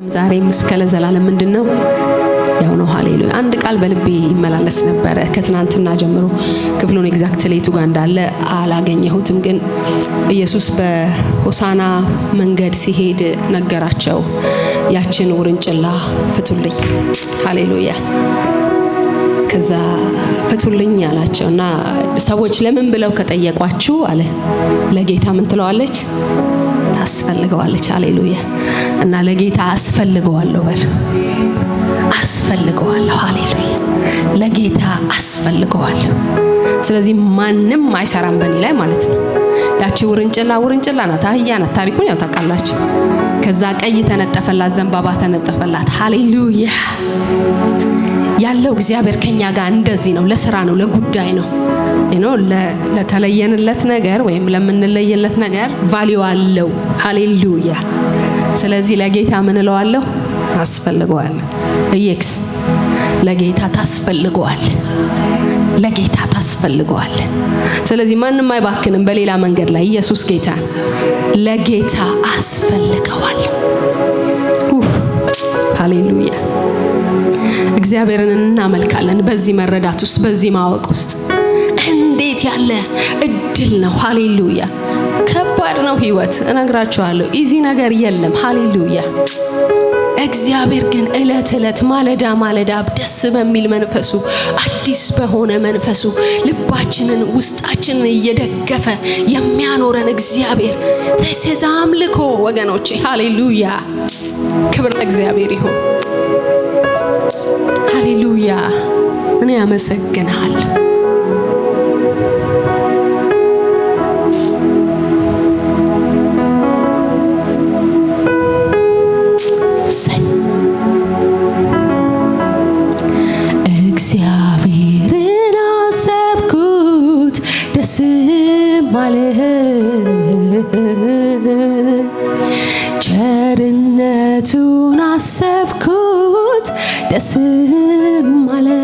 ዛሬ መስከለ ዘላለም ምንድነው ያው ነው ሃሌሉያ አንድ ቃል በልቤ ይመላለስ ነበር ከትናንትና ጀምሮ ክፍሉን ኤግዛክትሊ ቱ ጋር እንዳለ አላገኘሁትም ግን ኢየሱስ በሆሳና መንገድ ሲሄድ ነገራቸው ያችን ውርንጭላ ፍቱልኝ ሃሌሉያ ከዛ ፍቱልኝ ያላቸውና ሰዎች ለምን ብለው ከጠየቋችሁ አለ ለጌታ ምን ትለዋለች ታስፈልገዋለች ሃሌሉያ እና ለጌታ አስፈልገዋለሁ በል አስፈልገዋለሁ ሃሌሉያ ለጌታ አስፈልገዋለሁ ስለዚህ ማንንም አይሰራም በኔ ላይ ማለት ነው ያቺ ውርንጭላ ናት አህያ ናት ታሪኩን ያው ታውቃላችሁ ከዛ ቀይ ተነጠፈላት ዘንባባ ተነጠፈላት ሃሌሉያ ያለው እግዚአብሔር ከኛ ጋር እንደዚህ ነው ለስራ ነው ለጉዳይ ነው ለተለየንለት ነገር ወይም ለምንለየለት ነገር ቫልዩ አለው ሃሌሉያ ስለዚህ ለጌታ ምን እለዋለሁ አስፈልገዋለሁ ኢየክስ ለጌታ ታስፈልገዋል ስለዚህ ማንንም አይባክንም በሌላ መንገድ ላይ ኢየሱስ ጌታ ለጌታ አስፈልገዋል ሃሌሉያ እግዚአብሔርን እናመልካለን በዚህ መረዳት ውስጥ በዚህ ማወቅ ውስጥ እንዴት ያለ እድል ነው ሃሌሉያ ከባድ ነው ህይወት እነግራችኋለሁ ኢዚ ነገር የለም ሃሌሉያ እግዚአብሔር ግን እለት ማለዳ ደስ በሚል መንፈሱ አዲስ በሆነ መንፈሱ ልባችንን ውስጣችንን እየደገፈ የሚያኖረን እግዚአብሔር ተሰዛ አምልኮ ወገኖቼ ሃሌሉያ ክብር ለእግዚአብሔር ይሁን ሃሌሉያ እኔ አመሰግናለሁ እግዚአብሔርን አሰብኩት ደስ ማለኝ ቸርነቱን አሰብኩት ደስ ማለኝ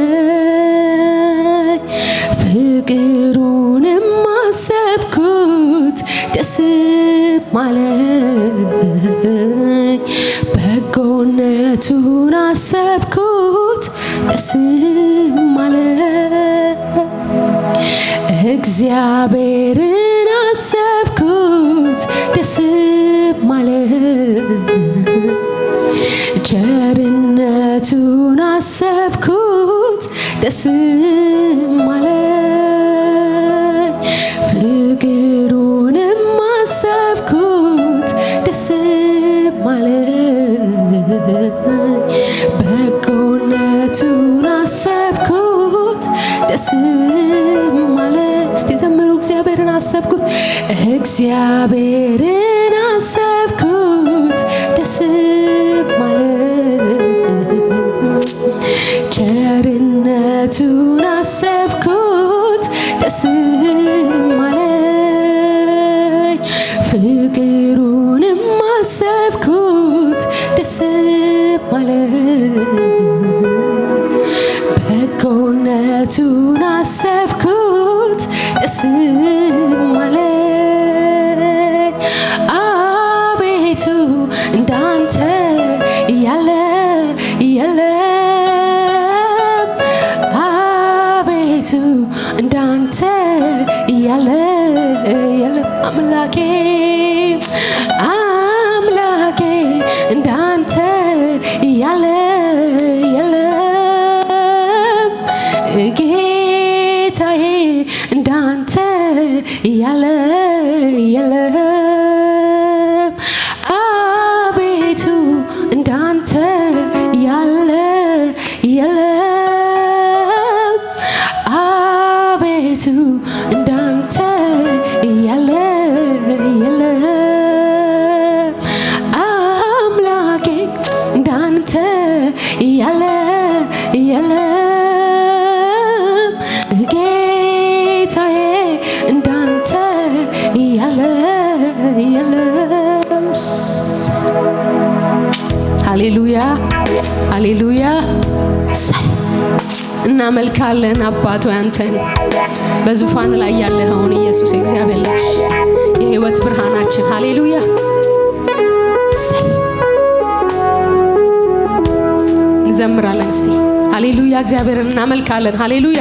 ፍቅሩንም አሰብኩት ደስ ማለኝ በጎነቱን አሰብኩት ደስ ማለኝ እግዚአብሔርን አሰብኩት ደስ ማለኝ ቸርነቱን አሰብኩት ደስ ማለኝ ፍቅሩንም አሰብኩት ደስ ማለኝ በጎነቱን አሰብኩት ደስ ማለኝ እስቲ ዘምሩ እግዚአብሔርን አሰብኩት ደስ ማለኝ ቸርነቱን አሰብኩት ደስ ማለኝ ፍቅሩንም አሰብኩት ደስ ማለኝ በጎነቱን አሰብኩት ደስ ማለኝ አቤቱ እንዳንተ ያለ የለም አቤቱ እንዳንተ ያለ የለም አምላኬ እንዳንተ ያለ የለም ጌታዬ እንዳንተ ያለ የለም አቤቱ እንዳንተ ያለ የለም አቤቱ እንዳንተ ያለ የለም አምላኬ እንዳንተ ያለ የለም ጌታዬ እንዳንተ ያለ የለም ሃሌሉያ ሃሌሉያ እናመልካለን አባቶ ያንተን በዙፋን ላይ ያለኸውን ኢየሱስ እግዚአብሔር ልጅ የህይወት ብርሃናችን ሃሌሉያ እንዘምራለን እስቲ ሃሌሉያ እግዚአብሔርን እናመልካለን ሃሌሉያ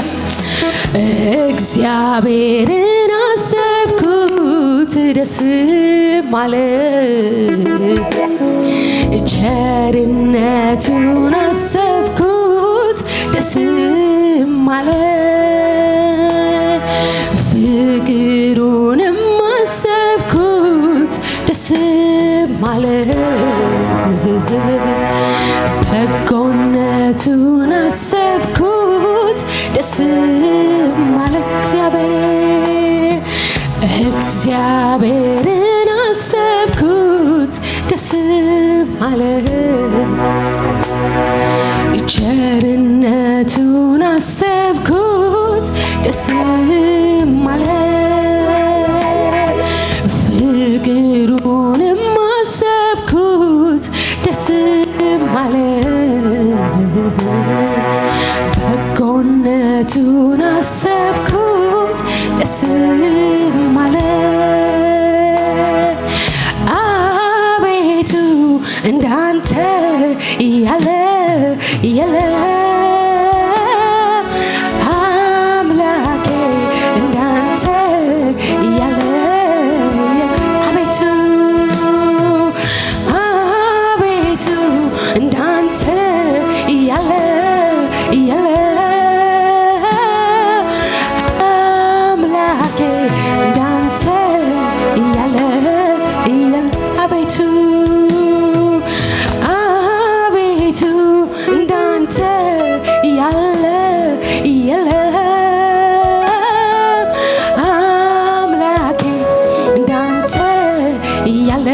እግዚአብሔርን አሰብኩት ደስ አለኝ ቸርነቱን አሰብኩት ደስ አለኝ ፍቅሩንም አሰብኩት ደስ አለኝ በጎነቱን አሰብኩት ደስ አለኝ እግዚአብሔርን አሰብኩት ደስ አለኝ ቸርነቱን አሰብኩት ደስ አለኝ ፍቅሩንም አሰብኩት ደስ አለኝ በጎነቱን አሰብኩት ደስ አለኝ አቤቱ እንዳንተ ያለ አምላኬ እንዳንተ ያለ አቤቱ እንዳንተ ያለ አምላኬ እንዳንተ ያለ አቤቱ እንዳንተ ያለ አምላኬ እንዳንተ ያለ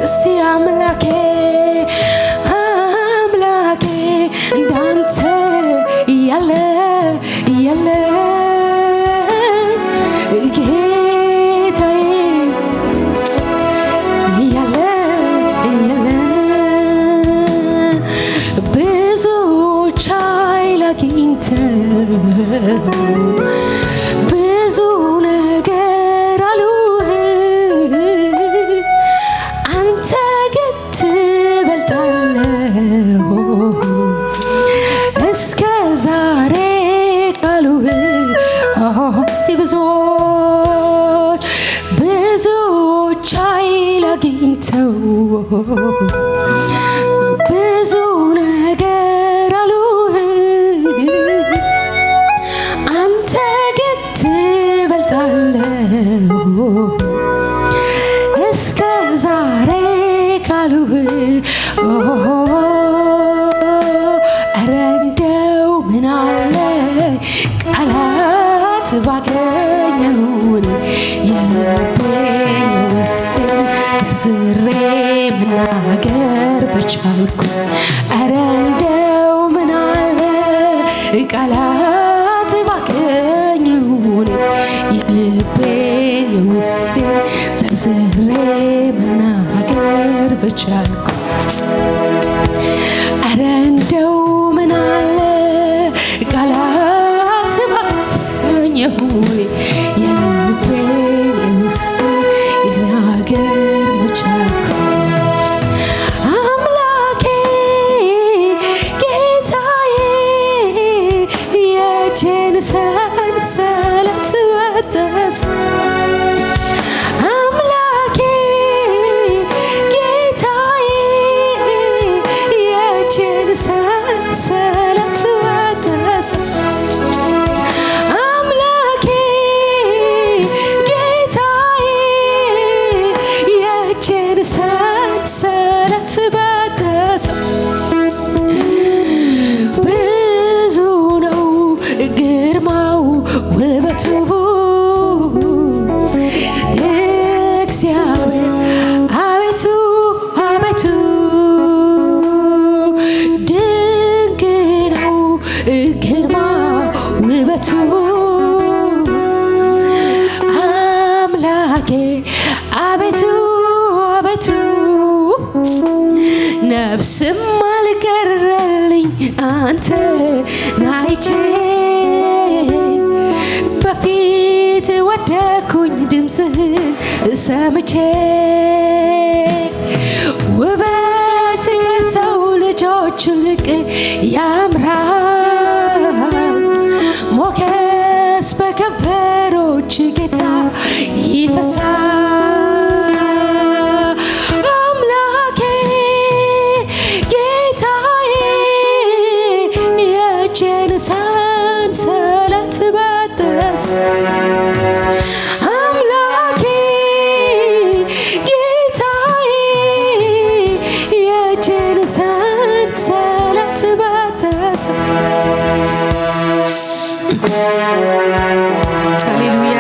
እስቲ አምላኬ እንዳንተ ያለ ጌታዬ ያለ ብዙዎች ኃይል አግኝተው ብዙ ነገር አሉህ አንተ ግን ትበልጣለህ እስከ ዛሬ ካሉህ እስቲ ብዙዎች ኃይል አግኝተው ብዙ ነገር አሉህ አንተ ግን ትበልጣለህ እስከ ዛሬ ካሉህ ኧረ እንደው ምን አለ ቃላት ባገኘሁን የልቤን ውስጤን ዘርዝሬ መናገር በቻልኩ ኧረ እንደው ምን አለ ቃላት ባገኘሁን የልቤን ውስጤን ዘርዝሬ መናገር በቻልኩ ኧረ እንደው ምን አለ ቃላት ባገኘሁን የልቤን ውስጤን መናገር በቻልኩ አምላኬ ጌታዬ የእጄን ሰንሰለት በጠሰ አምላኬ ጌታዬ የእጄን ሰንሰለት በጠሰ አምላኬ ጌታዬ የእጄን ሰንሰለት በጠሰ ብዙ ነው ግርማው ውበቱ እግዚአብሔር አቤቱ ድንቅ ነው ግርማ ውበቱ አምላኬ አቤቱ ነፍስም አልቀረልኝ አንተ ናይቼ በፊት ወደኩኝ ድምፅህን ሰምቼ ውበት ከሰው ልጆች ከወፎች ይልቅ ያምራል ሞገስ በከንፈሮች ጌታ ይፈሳል አምላኬ ጌታዬ የእጄን ሰንሰለት በጠሰ አምላኬ ጌታዬ የእጄን ሰንሰለት በጠሰ ሃሌሉያ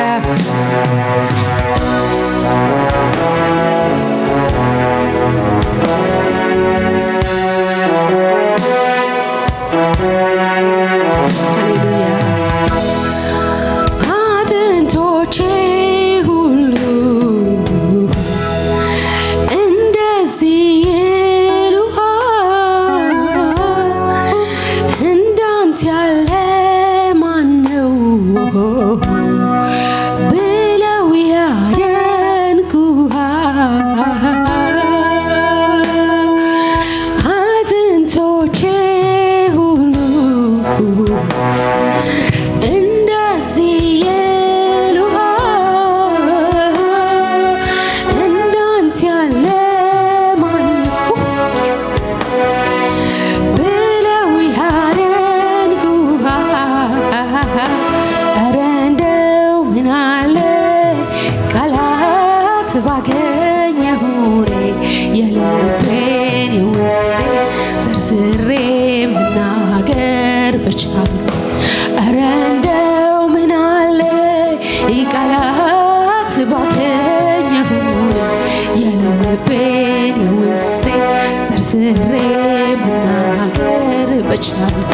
አጥንቶቼ ሁሉ እንደዚህ ይሉሃል እንዳንተ ያለ ማነው ብለው ያደንቁሃል አጥንቶቼ ሁሉ እንደዚህ ይሉሃል እንዳንተ ያለ ማነው ብለው ያደንቁሃል ኧረ እንደው ምን አለ ቃላት ባገኘሁ የልቤን የውስጤን ዘርዝሬ መናገር በቻልኩ ኧረ እንደው ምን አለ ቃላት ባገኘሁ የልቤን የውስጤን ዘርዝሬ መናገር በቻልኩ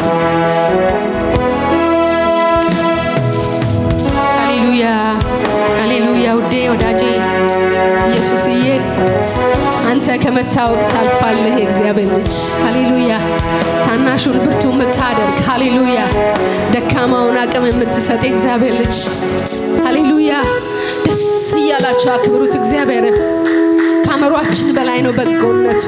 ሃሌሉያ ሃሌሉያ ውዴ ወዳጄ ኢየሱስዬ አንተ ከመታወቅ ታልፋለህ እግዚአብሔር ልጅ ሃሌሉያ ታናሹን ብርቱ የምታደርግ ሃሌሉያ ደካማውን አቅም የምትሰጥ እግዚአብሔር ልጅ ሃሌሉያ ደስ እያላችሁ አክብሩት እግዚአብሔርን ከአእምሯችን በላይ ነው በጎነቱ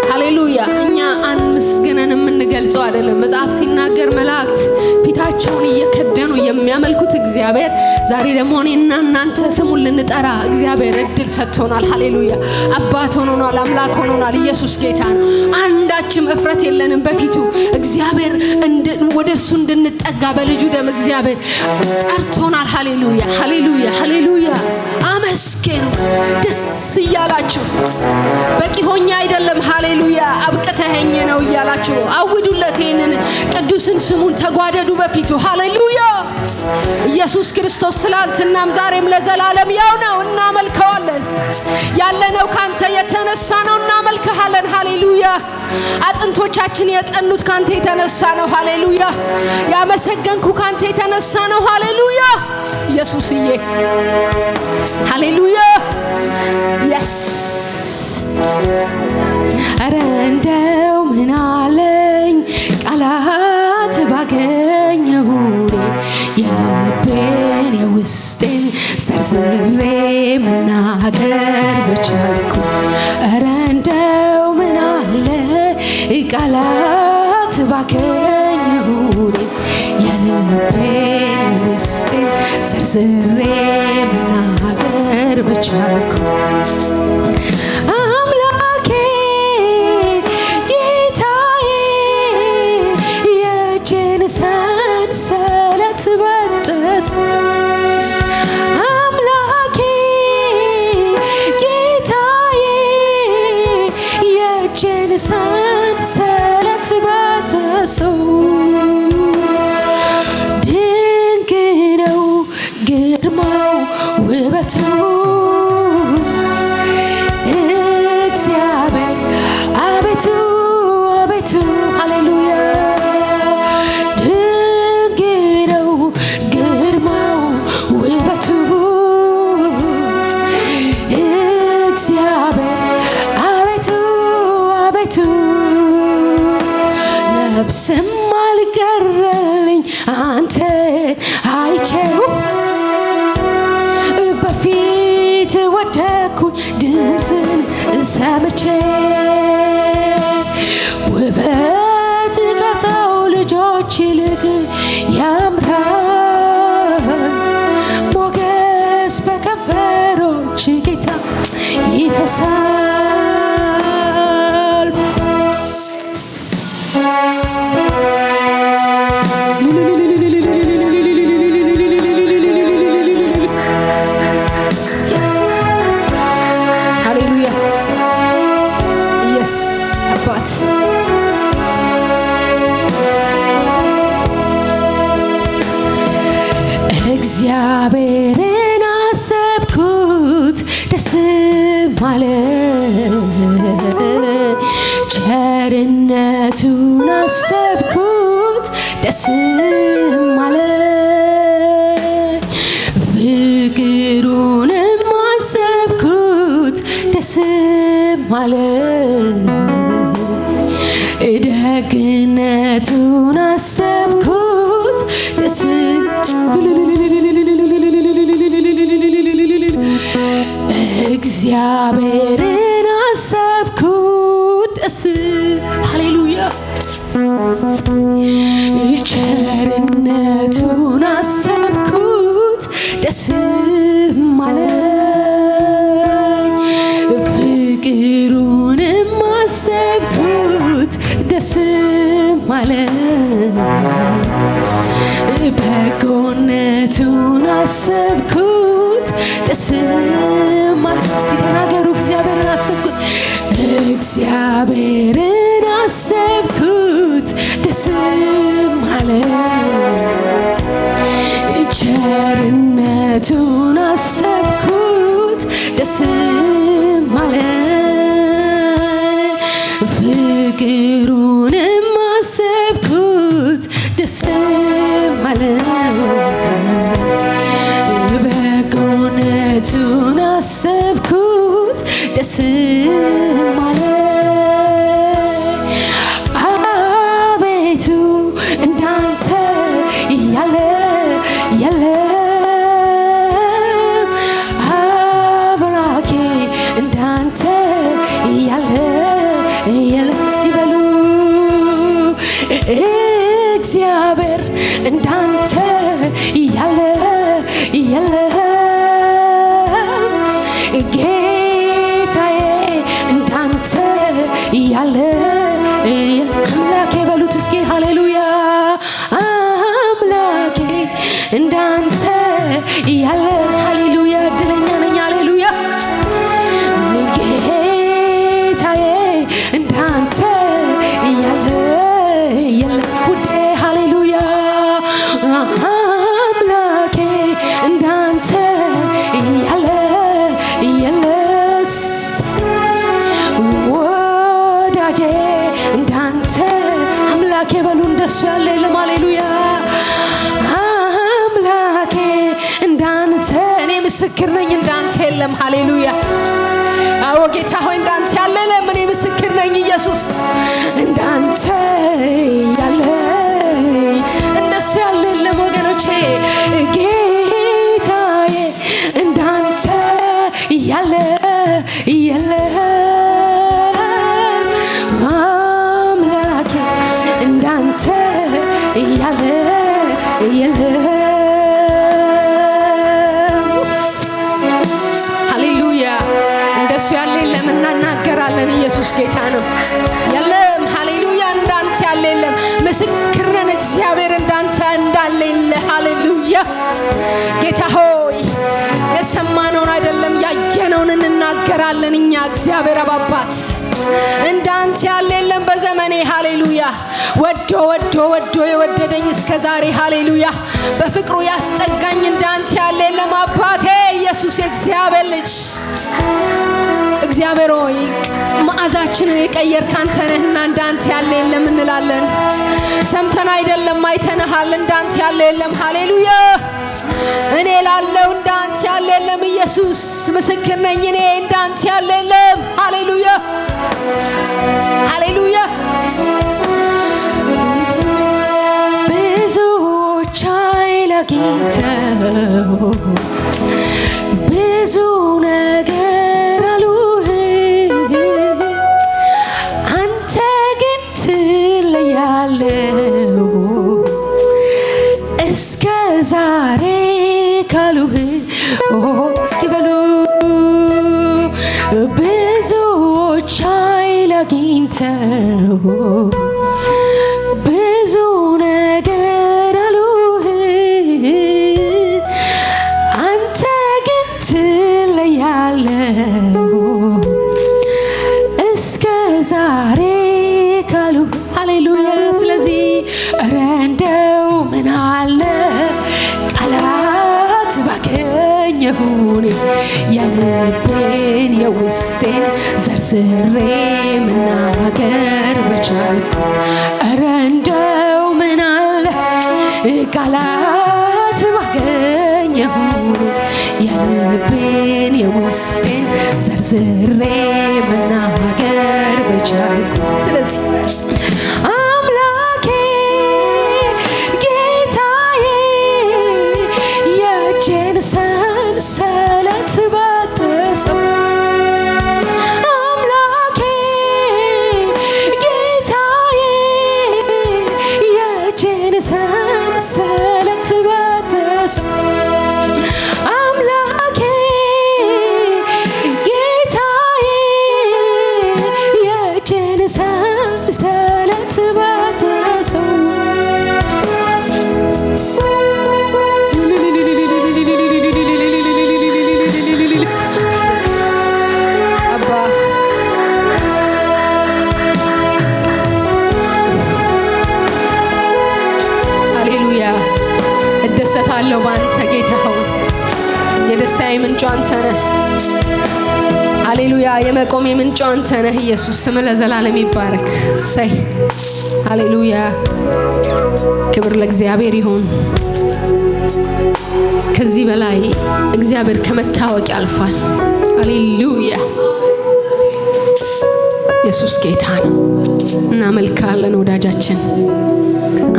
ሃሌሉያ እኛ አንመስገነን የምንገልጸው አይደለም መጽሐፍ ሲናገር መላእክት ፊታቸውን እየከደኑ የሚያመልኩት እግዚአብሔር ዛሬ ደግሞ እኔና እናንተ ስሙን ልንጠራ እግዚአብሔር እድል ሰጥቶናል ሃሌሉያ አባት ሆኖናል አምላክ ሆኖናል ኢየሱስ ጌታ ነው አንዳችም እፍረት የለንም በፊቱ እግዚአብሔር ወደ እርሱ እንድንጠጋ በልጁ ደም እግዚአብሔር ጠርቶናል ሃሌሉያ ሃሌሉያ ሃሌሉያ አመስግኑ ደስ እያላችሁ በቂ ሆኜ አይደለም ሃሌሉያ አብቅተኸኝ ነው እያላችሁ አውዱለት ይህንን ቅዱስን ስሙን ተጓደዱ በፊቱ ሃሌሉያ ኢየሱስ ክርስቶስ ትላንትናም ዛሬም ለዘላለም ያው ነው እናመልከዋለን ያለነው ካንተ የተነሳ ነው እናመልክሃለን ሃሌሉያ አጥንቶቻችን የጸኑት ካንተ የተነሳ ነው ሃሌሉያ ያመሰገንኩ ካንተ የተነሳ ነው ሃሌሉያ ኢየሱስዬ ሃሌሉያ yes ኧረ እንደው ምን አለኝ ቃላት ባገኘሁ የልቤን የውስጤን ዘርዝሬ መናገር በቻልኩ ኧረ እንደው ምን አለ ቃላት ባገኘሁ የልቤን የውስጤን ዘርዝሬ መናገር በቻልኩ አምላኬ ጌታዬ የእጄን ሰንሰለት በጠሰ አምላኬ ጌታዬ የእጄን ሰንሰለት በጠሰው ድንቅ ነው ግርማው ውበቱ እግዚአብሔር አቤቱ አቤቱ ሃሌሉያ ድንቅ ነው ግርማው ውበቱ እግዚአብሔር አቤቱ አቤቱ ነፍስም አልቀረልኝ አንተ አይቼው በፊት ወደኩኝ ድምፅን ሰምቼ ቸርነቱን አሰብኩት ደስም አለኝ ፍቅሩንም አሰብኩት ደስም አለኝ ደግነቱን አሰብኩት እግዚአብሔርን አሰብኩት ደስ ሃሌሉያ ቸርነቱን አሰብኩት ደስም አለኝ ፍቅሩንም አሰብኩት ደስም አለኝ በጎነቱን አሰብኩት ደስም አለኝ እስቲ ተናገሩ እግዚአብሔርን አሰብኩት እግዚአብሔርን አሰብኩት ደስም አለኝ ቸርነቱን አሰብኩት ደስም አለኝ ፍቅሩንም አሰብኩት ደስም አለኝ በጎነቱን አሰብኩት ደስም አለኝ አቤቱ እንዳንተ ያለ የለም አምላኬ እንዳንተ ያለ የለም እስቲ በሉ እግዚአብሔር እንዳንተ ያለ የለም ጌታዬ እንዳንተ ያለ አምላኬ በሉት እስኪ ሃሌሉያ አምላኬ እንዳንተ ያለ ሃሌሉያ እድለኛ ነኝ ሃሌሉያ ጌታዬ እንዳንተ ያለ የለም ውዴ ሃሌሉያ አምላኬ እንዳንተ ያለ የለስ ወዳጄ እንዳንተ አምላኬ በሉ እንደሱ ያለ የለም ሃሌሉያ አምላኬ እንዳንተ እኔ ምስክር ነኝ እንዳንተ የለም ሃሌሉያ አዎ ጌታ ሆይ እንዳንተ ያለ የለም እኔ ምስክር ነኝ ኢየሱስ እንዳንተ ያለ እንደሱ ያለ የለም ወገኖቼ ጌታዬ እንዳንተ ያለ የለም አምላኬ እንዳንተ ያለ የለም ሃሌሉያ እንደሱ ያለ የለም እናናገራለን ኢየሱስ ጌታ ነው የለም ሃሌሉያ እንዳንተ ያለ የለም ምስክር ነን እግዚአብሔር እንዳንተ እንዳለ የለ ሃሌሉያ ጌታ ሆይ የሰማነውን አይደለም ያየነውን እንናገራለን እኛ እግዚአብሔር አባባት እንዳንተ ያለ የለም በዘመኔ ሃሌሉያ ወዶ ወዶ ወዶ የወደደኝ እስከ ዛሬ ሃሌሉያ በፍቅሩ ያስጠጋኝ እንዳንተ ያለ የለም አባቴ ኢየሱስ የእግዚአብሔር ልጅ እግዚአብሔር ሆይ መዓዛችንን የቀየርክ አንተ ነህና እንዳንተ ያለ የለም እንላለን ሰምተን አይደለም አይተንሃል እንዳንተ ያለ የለም ሃሌሉያ እኔ ላለው እንዳንተ ያለ የለም ኢየሱስ ምስክር ነኝ እኔ እንዳንተ ያለ የለም ሃሌሉያ ሃሌሉያ ብዙዎች ኃይል አግኝተው ብዙ ነገር አሉህ አንተ ግን ትለያለህ እስከ ዛሬ ካሉህ እስኪ በሉ ብዙዎች ኃይል አግኝተው ብዙ ነገር አሉህ አንተ ግን ትለያለህ እስከ ዛሬ ካሉህ ሃሌሉያ ስለዚህ ኧረ እንደው ምን አለ ቃላት ባገኘሁኝ የልቤን የውስጤን ዘርዝሬ መናገር ዘርዝሬ መናገር በቻልኩ ስለዚህ አምላኬ ጌታዬ የእጄን ሰንሰለት በጠሰው አምላኬ ጌታዬ የእጄን ሰንሰለት በጠሰው እደሰታለሁ ባንተ ጌታ ሆይ የደስታዬ ምንጭ አንተ ነህ። ሃሌሉያ የመቆሜ ምንጭ አንተ ነህ ኢየሱስ ስም ለዘላለም ይባረክ። ሰይ ሃሌሉያ ክብር ለእግዚአብሔር ይሁን። ከዚህ በላይ እግዚአብሔር ከመታወቅ ያልፋል። ሃሌሉያ ኢየሱስ ጌታ ነው። እናመልካለን ወዳጃችን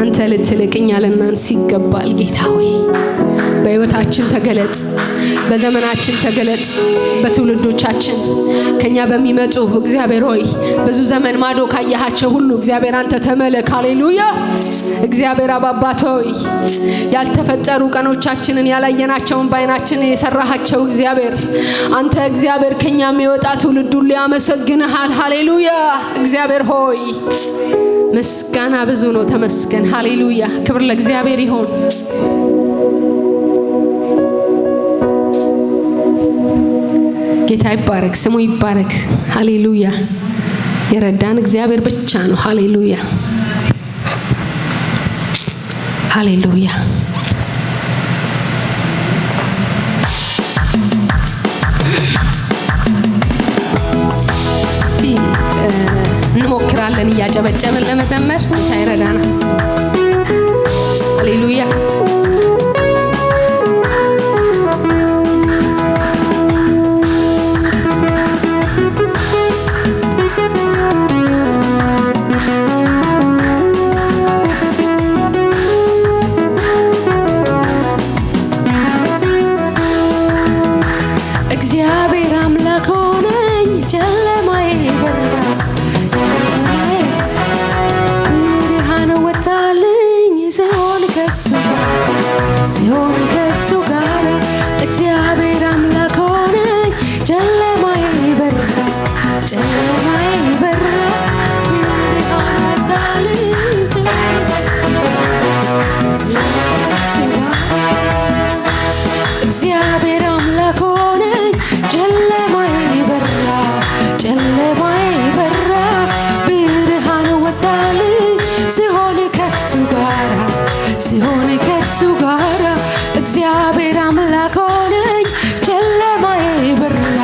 አንተ ልትልቅኛ ለናንስ ይገባል ጌታ ሆይ በህይወታችን ተገለጥ፣ በዘመናችን ተገለጥ፣ በትውልዶቻችን ከኛ በሚመጡ እግዚአብሔር ሆይ ብዙ ዘመን ማዶ ካያሃቸው ሁሉ እግዚአብሔር አንተ ተመለክ። ሃሌሉያ እግዚአብሔር አባባት ሆይ ያልተፈጠሩ ቀኖቻችንን ያላየናቸውን ባይናችን የሰራሃቸው እግዚአብሔር አንተ እግዚአብሔር ከኛ የሚወጣ ትውልድ ሁሉ ያመሰግንሃል። ሃሌሉያ እግዚአብሔር ሆይ ምስጋና ብዙ ነው። ተመስገን። ሃሌሉያ ክብር ለእግዚአብሔር ይሁን። ጌታ ይባረክ፣ ስሙ ይባረክ። ሃሌሉያ የረዳን እግዚአብሔር ብቻ ነው። ሃሌሉያ ሃሌሉያ እንሞክራለን እያጨበጨብን ለመዘመር ታይረዳና ሃሌሉያ እግዚአብሔር አምላክ ሆነኝ ጨለማዬ በራ ሲሆን ከሱ ጋር እግዚአብሔር አምላክ ሆነኝ ጨለማዬ በራ ጨለማዬ በራ ብርሃን ወጣልኝ እግዚአብሔር አምላክ ሆነኝ ጨለማዬ በራ ጨለማዬ በራ ብርሃን ወጣልኝ ሲሆን ከሱ ጋር ሲሆን ከሱ ጋር እግዚአብሔር አምላክ ሆነኝ ጨለማዬ በራ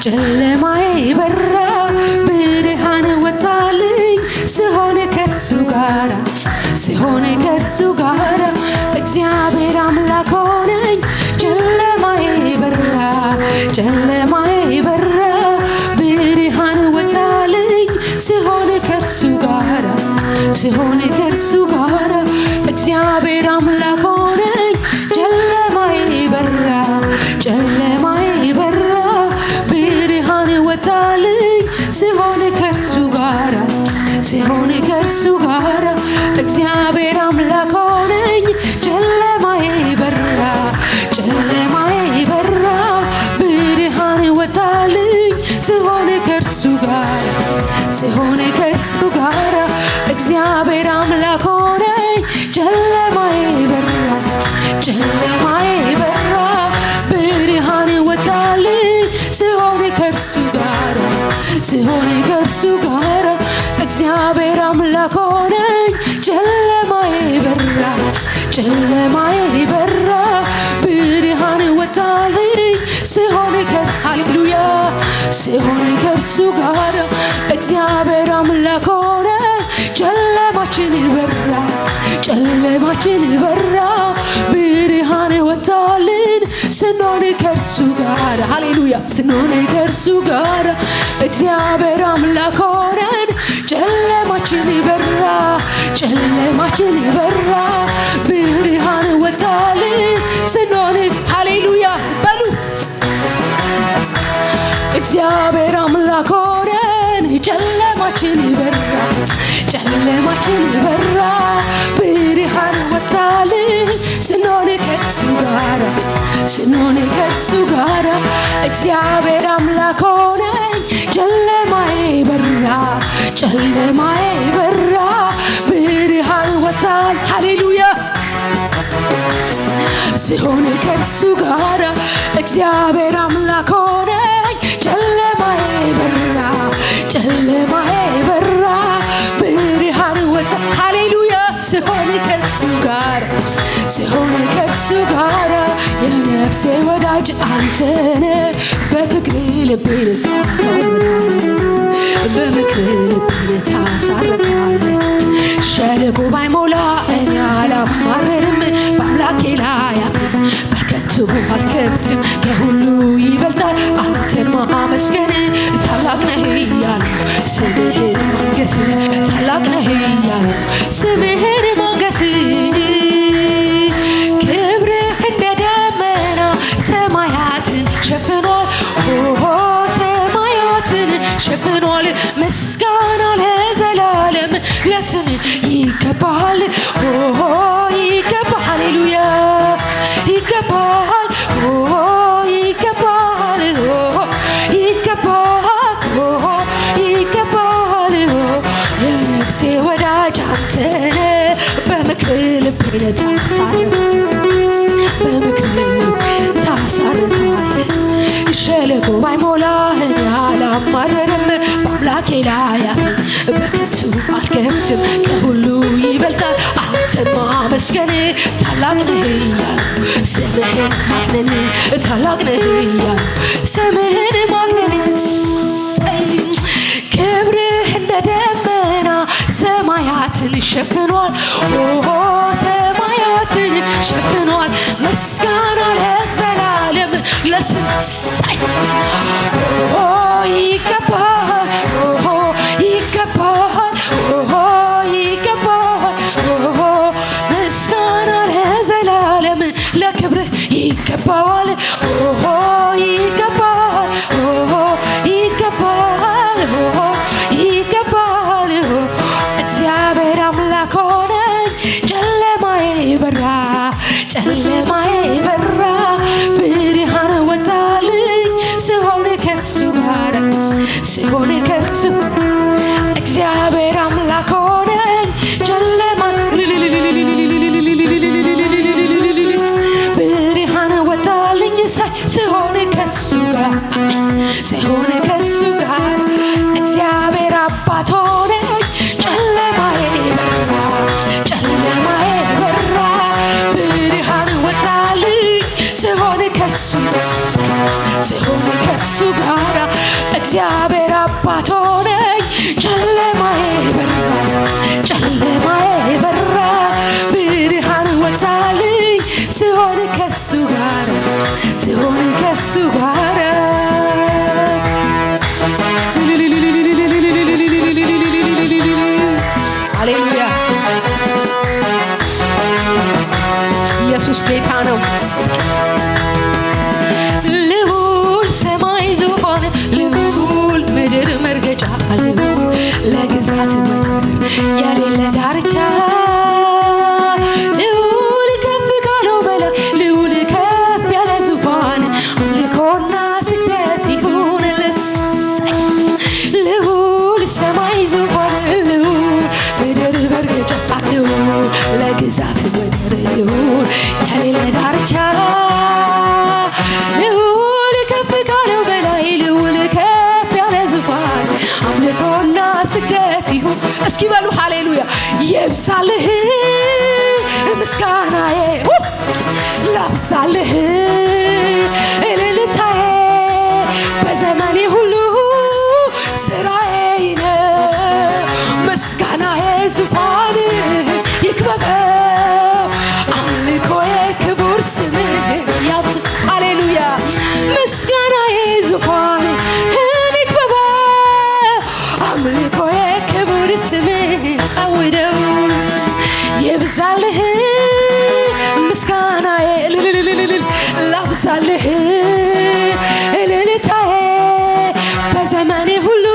ጨለማዬ በራ ብርሃን ወጣልኝ ሲሆን ከሱ ጋር ሲሆን ከሱ ጋር እግዚአብሔር አምላክ ሆነኝ ጨለማዬ በራ ጨለማዬ በራ ብርሃን ወጣልኝ ሲሆን ከሱ ጋር ሲሆን ከሱ ጋር እግዚአብሔር አምላክ ሆነኝ ጨለማዬ በራ ጨለማዬ በራ ብርሃን ወጣልኝ ሲሆን ከሱ ጋር ሲሆን ከሱ ጋር እግዚአብሔር አምላክ ሆነኝ ጨለማዬ በራ ጨለማዬ በራ ብርሃን ወጣልኝ ሲሆን ከሱ ጋር ሲሆን ከሱ ጋር እግዚአብሔር አምላክ ሆነኝ ጨለማዬ በራ ጨለማዬ በራ ብርሃን ወጣልኝ ሲሆን ከሱ ጋር ሲሆን ከሱ ጋር እግዚአብሔር አምላክ ሆነኝ ጨለማዬ በራ ጨለማዬ በራ ብርሃን ወጣልኝ ሲሆን ሃሌሉያ ሲሆን ከሱ ጋር እግዚአብሔር አምላክ ሆነኝ ጨለማችን በራ ጨለማችን በራ ብርሃን ወጣልን ስንሆን ከእርሱ ጋር ሃሌሉያ ስንሆን ከእርሱ ጋር እግዚአብሔር አምላክ ሆነን ጨለማችን በራ ጨለማችን በራ ብርሃን ወጣልን ስንሆን ሃሌሉያ በሉ እግዚአብሔር አምላክ ሆነን ጨለማችን በራ ጨለማችን በራ ብርሃን ወጣልን ስንሆን ከእርሱ ጋር ስንሆን ከእርሱ ጋር እግዚአብሔር አምላክ ሆነን ጨለማዬ በራ ጨለማዬ በራ ብርሃን ወጣል ሃሌሉያ ስሆን ከእርሱ ጋር እግዚአብሔር አምላክ ሆነኝ ጨለማዬ በራ ጨለማዬ በራ ብርሃን ወጣ ሃሌሉያ ስሆን ከእርሱ ጋር ስሆን ከእርሱ ጋር የነፍሴ ወዳጅ አንተነ በፍቅር ልቤን ታሳርፋለህ በምክር ልቤን ታሳርፋለህ ሸለቆ ባይሞላ እኔ አላማረርም በአምላኬ ላይ በከንቱ አልከብትም ከሁሉ ይበልጣል አንተን ማመስገን ታላቅ ነህ እያሉ ስምህን ማንገስ ታላቅ ነህ እያሉ ስምህን ማንገስ ክብርህ እንደ ደመና ሰማያትን ሸፍኗል ሰማያትን ሸፍኗል ምስጋና ለዘላለም ለስምህ ይገባል ይገባል ሃሌሉያ ይገባል ይገባል ይገባል ይገባል የነፍሴ ወዳጅ አንተነ በምክር ልቤን ታሳርፋለህ በምክር ታሳርፋለህ ሸለቆ ባይሞላህ እኔ አላማረርም በአምላኬ ላይ በከንቱ አልከብትም ከሁሉ ይበልጣል አንተን ማመስገን ታላቅ ነህ እያሉ ስምህን ማግነን ታላቅ ነህ እያሉ ስምህን ማግነን ክብርህ እንደ ደመና ሰማያትን ሸፍኗል ሰማያትን ሸፍኗል ምስጋና ለዘላለም ለስንሳይ ይገባል ይገባል ይገባል ምስጋና ለዘላለም ለክብርህ ይገባዋል ይገባል ይገባል ይገባል እግዚአብሔር አምላክ ሆነን ጨለማዬ በራ ጨለማዬ በራ ብርሃን ወጣልኝ ስሆን ከእርሱ ጋር ስሆን ከእርሱ እግዚአብሔር አምላክ ሆነን ጨለማ ብርሃን ወጣልኝ ስሆን ከእሱ ጋር ስሆን ከእሱ ጋር እግዚአብሔር አባት ሆነኝ ጨለማዬ በራ ጨለማዬ በራ ብርሃን ወጣልኝ ስሆን ከእሱ ስሆን ከእሱ ጋር እግዚአብሔር አባት ሆነኝ ጨለማዬ በራ ጨለማዬ በራ ብርሃን ወጣልኝ ስሆን ከእሱ ጋር ስሆን ከእሱ ጋር ሃሌሉያ ኢየሱስ ጌታ ነው ልዑል ሰማይ ዙፋን ልዑል ምድር መርገጫ ልዑል ለግዛት ምድር የሌለ ዳርቻ ልዑል ከፍ ካለው በላይ ልዑል ከፍ ያለ ዙፋን አምልኮና ስግደት ይሁን ለሳይ ልዑል ሰማይ ዙፋን ልዑል ምድር መርገጫ ልዑል ለግዛት ምድር ልዑል የሌለ ዳርቻ ልዑል ከፍ ካለው በላይ ልዑል ከፍ ያለ ዙፋን አምልኮና ስግደት ይሁን እስኪ በሉ ሃሌሉያ ይብዛልህ ምስጋናዬ ላብዛልህ እልልታዬ በዘመኔ ሁሉ ስራዬ ነው ምስጋናዬ ዙፋን ይክበበው አምልኮዬ ክቡር ስምህ ያብዛ ሃሌሉያ ላብዛልህ ምስጋናዬ ላብዛልህ እልልታዬ በዘመኔ ሁሉ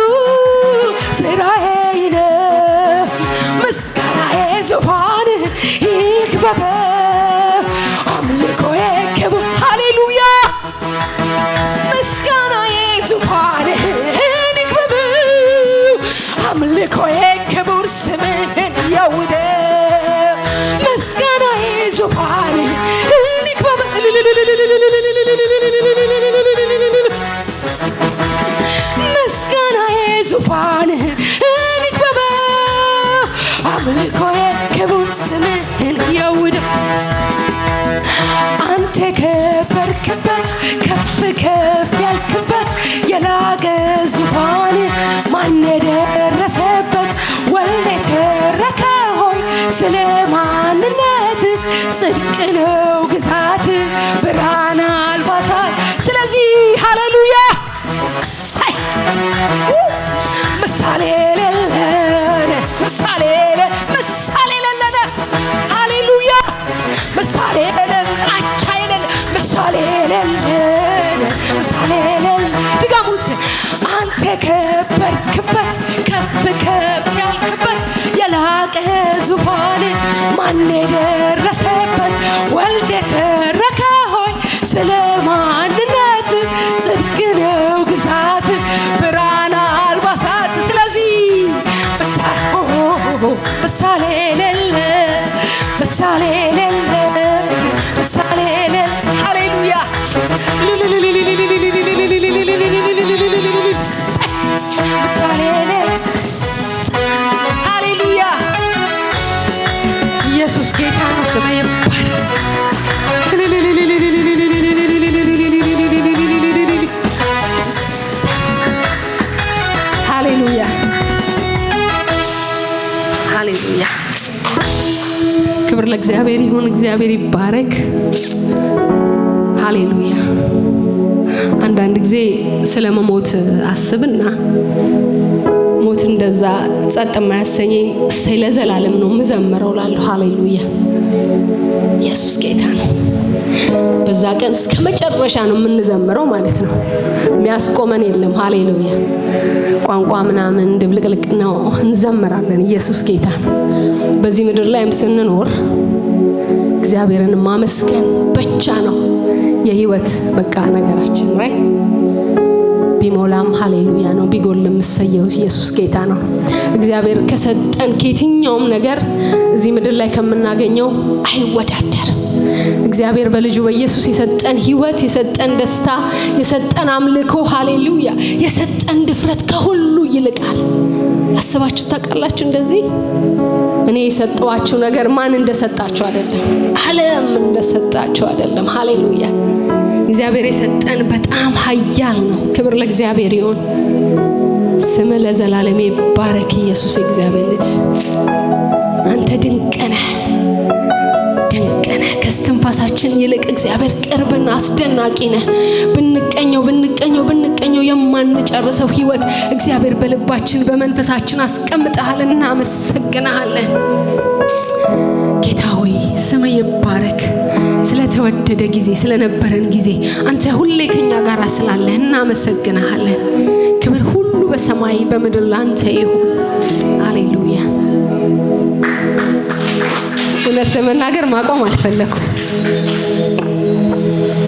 ስራዬ ነው ምስጋናዬ ዙፋንህ ይክበብ አምልኮዬ ክብር ሃሌሉያ ምስጋናዬ ዙፋንህ ይክበብ አምልኮዬ ክብር ስምህን ያውደ ምስጋናዬ ዙፋንህ ይክበብ ምስጋናዬ ዙፋንህ ይክበብ አምልኮዬ ክብር ስምህን ያውደ አንተ ከበርክበት ከፍ ከፍ ያልክበት የላቀ ዙፋን ማን ደረሰበት ወልደ ተረከ ሆይ ስለ ማንነት ጽድቅ ነው ግዛት ብርሃን አልባሳት ስለዚህ ሃሌሉያ ምሳሌ ለለነ ምሳሌ ለለነ ሃሌሉያ ምሳሌ ለአቻ ይለን ምሳሌ ለለ ድጋሙት አንተ ከበርክበት ከፍ ከፍ ያልክበት የላቀ ዙፋን ማን ደረሰበት ወልደ ተረከ ሆይ ስለ ማንነት ጽድቅ ነው ግዛት ብርሃን አልባሳት ስለዚህ ምሳሌ ለለ ምሳሌ ለለ ምሳሌ ለለ ሃሌሉያ ምሳሌ ለለ ሃሌሉያ ኢየሱስ ጌታ ነው ስሙ ይባረክ ሃሌሉያ ሃሌሉያ ክብር ለእግዚአብሔር ይሁን እግዚአብሔር ይባረክ ሃሌሉያ አንዳንድ ጊዜ ስለመሞት አስብና ሞት እንደዛ ጸጥ የማያሰኘኝ ስለዘላለም ነው ምዘምረው ላለሁ ሃሌሉያ ኢየሱስ ጌታ ነው በዛ ቀን እስከ መጨረሻ ነው የምንዘምረው ማለት ነው የሚያስቆመን የለም ሃሌሉያ ቋንቋ ምናምን ድብልቅልቅ ነው እንዘምራለን ኢየሱስ ጌታ ነው በዚህ ምድር ላይም ስንኖር እግዚአብሔርን ማመስገን ብቻ ነው የህይወት በቃ ነገራችን ላይ ቢሞላም ሃሌሉያ ነው ቢጎልም ሰየው ኢየሱስ ጌታ ነው እግዚአብሔር ከሰጠን ከየትኛውም ነገር እዚህ ምድር ላይ ከምናገኘው አይወዳደርም እግዚአብሔር በልጁ በኢየሱስ የሰጠን ህይወት የሰጠን ደስታ የሰጠን አምልኮ ሃሌሉያ የሰጠን ድፍረት ከሁሉ ይልቃል አስባችሁ ታውቃላችሁ እንደዚህ እኔ የሰጠዋችሁ ነገር ማን እንደሰጣችሁ አይደለም ዓለም እንደሰጣችሁ አይደለም ሃሌሉያ እግዚአብሔር የሰጠን በጣም ኃያል ነው ክብር ለእግዚአብሔር ይሁን ስም ለዘላለም ይባረክ ኢየሱስ እግዚአብሔር ልጅ አንተ ድንቅ ነህ ከስትንፋሳችን ይልቅ እግዚአብሔር ቅርብና አስደናቂ ነህ ብንቀኘው የማንጨርሰው ህይወት እግዚአብሔር በልባችን በመንፈሳችን አስቀምጠሃል እናመሰግናለን ጌታ ሆይ ስም ይባረክ ስለተወደደ ጊዜ ስለነበረን ጊዜ አንተ ሁሌ ከኛ ጋር ስላለህ እናመሰግናለን ክብር ሁሉ በሰማይ በምድር ላንተ ይሁን ሃሌሉያ እውነት ለመናገር ማቆም አልፈለኩም